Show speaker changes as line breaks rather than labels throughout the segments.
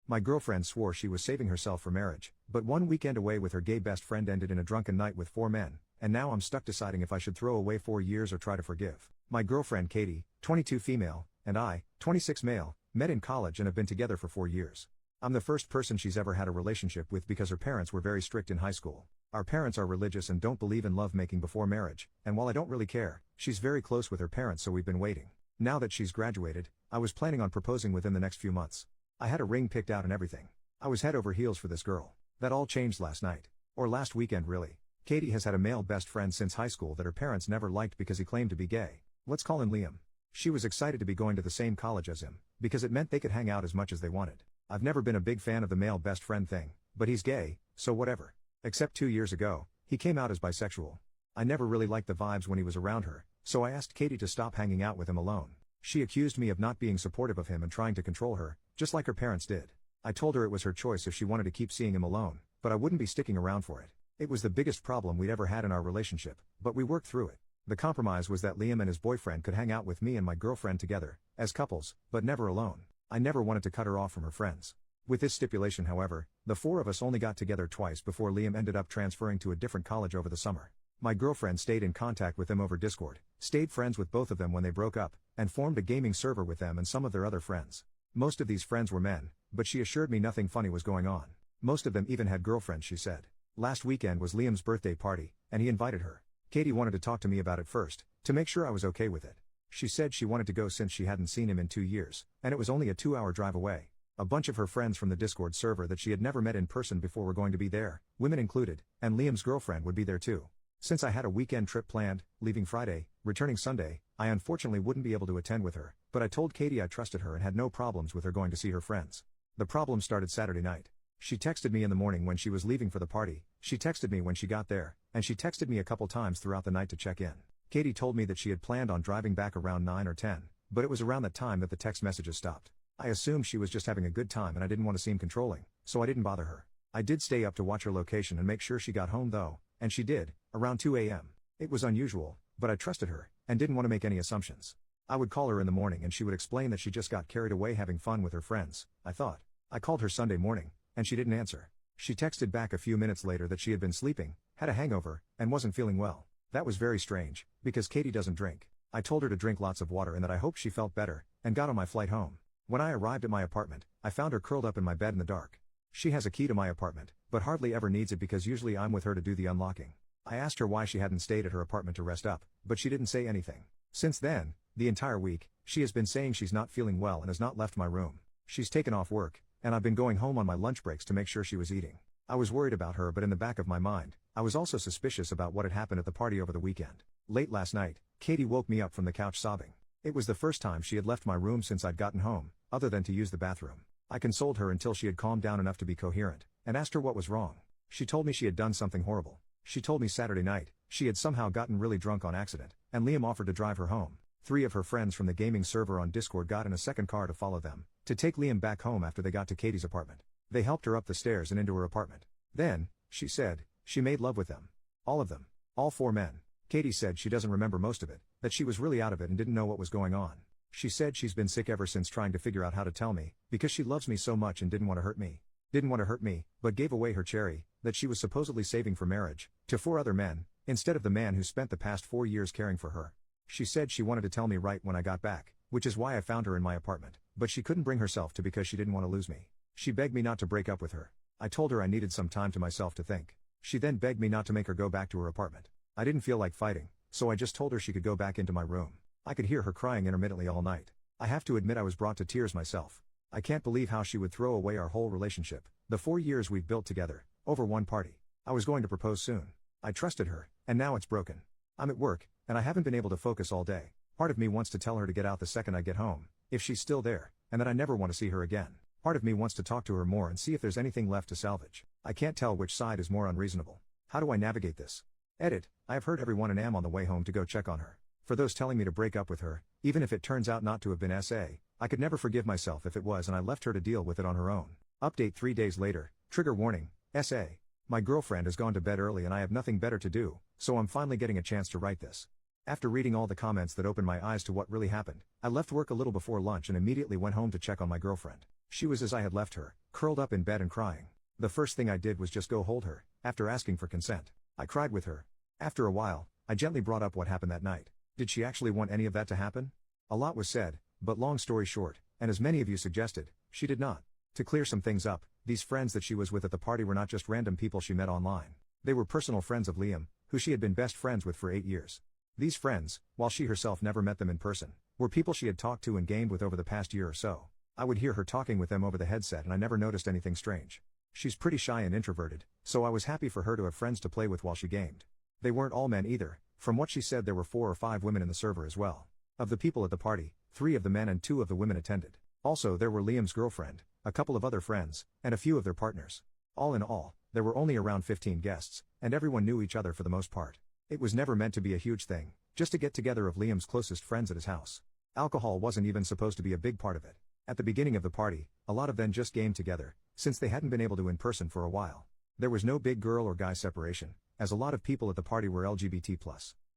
My girlfriend swore she was saving herself for marriage, but one weekend away with her gay best friend ended in a drunken night with 4 men, and now I'm stuck deciding if I should throw away 4 years or try to forgive. My girlfriend Katie, 22 female, and I, 26 male, met in college and have been together for 4 years. I'm the first person she's ever had a relationship with because her parents were very strict in high school. Our parents are religious and don't believe in lovemaking before marriage, and while I don't really care, she's very close with her parents, so we've been waiting. Now that she's graduated, I was planning on proposing within the next few months. I had a ring picked out and everything. I was head over heels for this girl. That all changed last night. Or last weekend really. Katie has had a male best friend since high school that her parents never liked because he claimed to be gay. Let's call him Liam. She was excited to be going to the same college as him, because it meant they could hang out as much as they wanted. I've never been a big fan of the male best friend thing, but he's gay, so whatever. Except 2 years ago, he came out as bisexual. I never really liked the vibes when he was around her, so I asked Katie to stop hanging out with him alone. She accused me of not being supportive of him and trying to control her, just like her parents did. I told her it was her choice if she wanted to keep seeing him alone, but I wouldn't be sticking around for it. It was the biggest problem we'd ever had in our relationship, but we worked through it. The compromise was that Liam and his boyfriend could hang out with me and my girlfriend together, as couples, but never alone. I never wanted to cut her off from her friends. With this stipulation, however, the 4 of us only got together twice before Liam ended up transferring to a different college over the summer. My girlfriend stayed in contact with them over Discord, stayed friends with both of them when they broke up, and formed a gaming server with them and some of their other friends. Most of these friends were men, but she assured me nothing funny was going on. Most of them even had girlfriends, she said. Last weekend was Liam's birthday party, and he invited her. Katie wanted to talk to me about it first, to make sure I was okay with it. She said she wanted to go since she hadn't seen him in 2 years, and it was only a 2-hour drive away. A bunch of her friends from the Discord server that she had never met in person before were going to be there, women included, and Liam's girlfriend would be there too. Since I had a weekend trip planned, leaving Friday, returning Sunday, I unfortunately wouldn't be able to attend with her, but I told Katie I trusted her and had no problems with her going to see her friends. The problem started Saturday night. She texted me in the morning when she was leaving for the party, she texted me when she got there, and she texted me a couple times throughout the night to check in. Katie told me that she had planned on driving back around 9 or 10, but it was around that time that the text messages stopped. I assumed she was just having a good time and I didn't want to seem controlling, so I didn't bother her. I did stay up to watch her location and make sure she got home though, and she did, around 2 a.m. It was unusual, but I trusted her, and didn't want to make any assumptions. I would call her in the morning and she would explain that she just got carried away having fun with her friends, I thought. I called her Sunday morning, and she didn't answer. She texted back a few minutes later that she had been sleeping, had a hangover, and wasn't feeling well. That was very strange, because Katie doesn't drink. I told her to drink lots of water and that I hoped she felt better, and got on my flight home. When I arrived at my apartment, I found her curled up in my bed in the dark. She has a key to my apartment, but hardly ever needs it because usually I'm with her to do the unlocking. I asked her why she hadn't stayed at her apartment to rest up, but she didn't say anything. Since then, the entire week, she has been saying she's not feeling well and has not left my room. She's taken off work, and I've been going home on my lunch breaks to make sure she was eating. I was worried about her, but in the back of my mind, I was also suspicious about what had happened at the party over the weekend. Late last night, Katie woke me up from the couch sobbing. It was the first time she had left my room since I'd gotten home, other than to use the bathroom. I consoled her until she had calmed down enough to be coherent, and asked her what was wrong. She told me she had done something horrible. She told me Saturday night, she had somehow gotten really drunk on accident, and Liam offered to drive her home. 3 of her friends from the gaming server on Discord got in a second car to follow them, to take Liam back home after they got to Katie's apartment. They helped her up the stairs and into her apartment. Then, she said, she made love with them. All of them. All 4 men. Katie said she doesn't remember most of it, that she was really out of it and didn't know what was going on. She said she's been sick ever since trying to figure out how to tell me, because she loves me so much and didn't want to hurt me. Didn't want to hurt me, but gave away her cherry, that she was supposedly saving for marriage, to 4 other men, instead of the man who spent the past 4 years caring for her. She said she wanted to tell me right when I got back, which is why I found her in my apartment, but she couldn't bring herself to because she didn't want to lose me. She begged me not to break up with her. I told her I needed some time to myself to think. She then begged me not to make her go back to her apartment. I didn't feel like fighting, so I just told her she could go back into my room. I could hear her crying intermittently all night. I have to admit I was brought to tears myself. I can't believe how she would throw away our whole relationship, the 4 years we've built together, over one party. I was going to propose soon. I trusted her, and now it's broken. I'm at work, and I haven't been able to focus all day. Part of me wants to tell her to get out the second I get home, if she's still there, and that I never want to see her again. Part of me wants to talk to her more and see if there's anything left to salvage. I can't tell which side is more unreasonable. How do I navigate this? Edit, I have heard everyone and am on the way home to go check on her. For those telling me to break up with her, even if it turns out not to have been SA, I could never forgive myself if it was and I left her to deal with it on her own. Update 3 days later, trigger warning, SA. My girlfriend has gone to bed early and I have nothing better to do, so I'm finally getting a chance to write this. After reading all the comments that opened my eyes to what really happened, I left work a little before lunch and immediately went home to check on my girlfriend. She was as I had left her, curled up in bed and crying. The first thing I did was just go hold her, after asking for consent. I cried with her. After a while, I gently brought up what happened that night. Did she actually want any of that to happen? A lot was said, but long story short, and as many of you suggested, she did not. To clear some things up, these friends that she was with at the party were not just random people she met online. They were personal friends of Liam, who she had been best friends with for 8 years. These friends, while she herself never met them in person, were people she had talked to and gamed with over the past year or so. I would hear her talking with them over the headset and I never noticed anything strange. She's pretty shy and introverted, so I was happy for her to have friends to play with while she gamed. They weren't all men either. From what she said, there were 4 or 5 women in the server as well. Of the people at the party, 3 of the men and 2 of the women attended. Also there were Liam's girlfriend, a couple of other friends, and a few of their partners. All in all, there were only around 15 guests, and everyone knew each other for the most part. It was never meant to be a huge thing, just a get-together of Liam's closest friends at his house. Alcohol wasn't even supposed to be a big part of it. At the beginning of the party, a lot of them just gamed together, since they hadn't been able to in person for a while. There was no big girl or guy separation, as a lot of people at the party were LGBT+.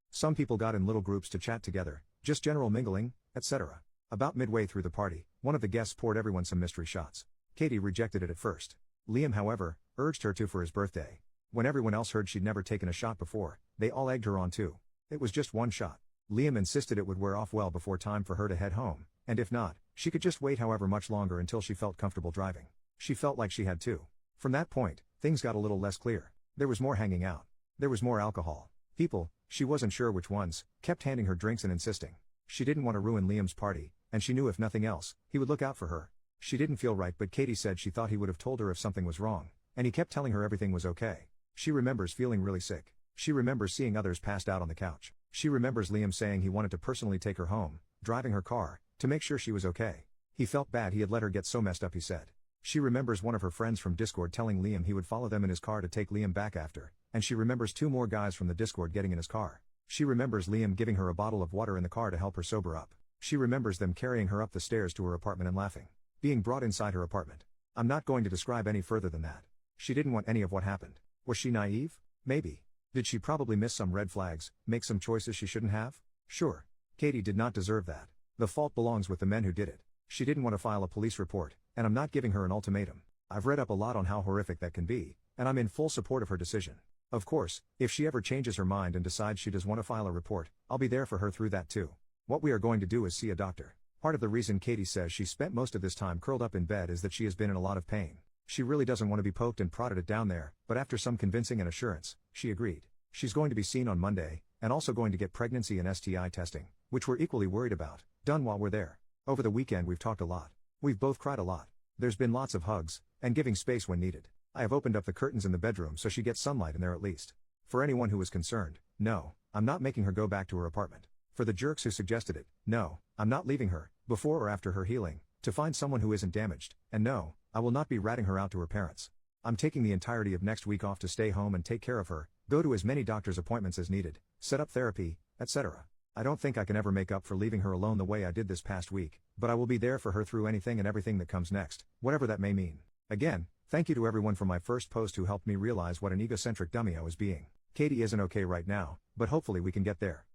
Some people got in little groups to chat together, just general mingling, etc. About midway through the party, one of the guests poured everyone some mystery shots. Katie rejected it at first. Liam, however, urged her to for his birthday. When everyone else heard she'd never taken a shot before, they all egged her on too. It was just one shot. Liam insisted it would wear off well before time for her to head home, and if not, she could just wait however much longer until she felt comfortable driving. She felt like she had to. From that point, things got a little less clear. There was more hanging out. There was more alcohol. People, she wasn't sure which ones, kept handing her drinks and insisting. She didn't want to ruin Liam's party, and she knew if nothing else, he would look out for her. She didn't feel right, but Katie said she thought he would have told her if something was wrong, and he kept telling her everything was okay. She remembers feeling really sick. She remembers seeing others passed out on the couch. She remembers Liam saying he wanted to personally take her home, driving her car, to make sure she was okay. He felt bad he had let her get so messed up, he said. She remembers one of her friends from Discord telling Liam he would follow them in his car to take Liam back after, and she remembers 2 more guys from the Discord getting in his car. She remembers Liam giving her a bottle of water in the car to help her sober up. She remembers them carrying her up the stairs to her apartment and laughing. Being brought inside her apartment. I'm not going to describe any further than that. She didn't want any of what happened. Was she naive? Maybe. Did she probably miss some red flags, make some choices she shouldn't have? Sure. Katie did not deserve that. The fault belongs with the men who did it. She didn't want to file a police report, and I'm not giving her an ultimatum. I've read up a lot on how horrific that can be, and I'm in full support of her decision. Of course, if she ever changes her mind and decides she does want to file a report, I'll be there for her through that too. What we are going to do is see a doctor. Part of the reason Katie says she spent most of this time curled up in bed is that she has been in a lot of pain. She really doesn't want to be poked and prodded at down there, but after some convincing and assurance, she agreed. She's going to be seen on Monday, and also going to get pregnancy and STI testing, which we're equally worried about, done while we're there. Over the weekend we've talked a lot. We've both cried a lot. There's been lots of hugs, and giving space when needed. I have opened up the curtains in the bedroom so she gets sunlight in there at least. For anyone who is concerned, no, I'm not making her go back to her apartment. For the jerks who suggested it, no, I'm not leaving her, before or after her healing, to find someone who isn't damaged, and no, I will not be ratting her out to her parents. I'm taking the entirety of next week off to stay home and take care of her, go to as many doctor's appointments as needed, set up therapy, etc. I don't think I can ever make up for leaving her alone the way I did this past week, but I will be there for her through anything and everything that comes next, whatever that may mean. Again, thank you to everyone from my first post who helped me realize what an egocentric dummy I was being. Katie isn't okay right now, but hopefully we can get there.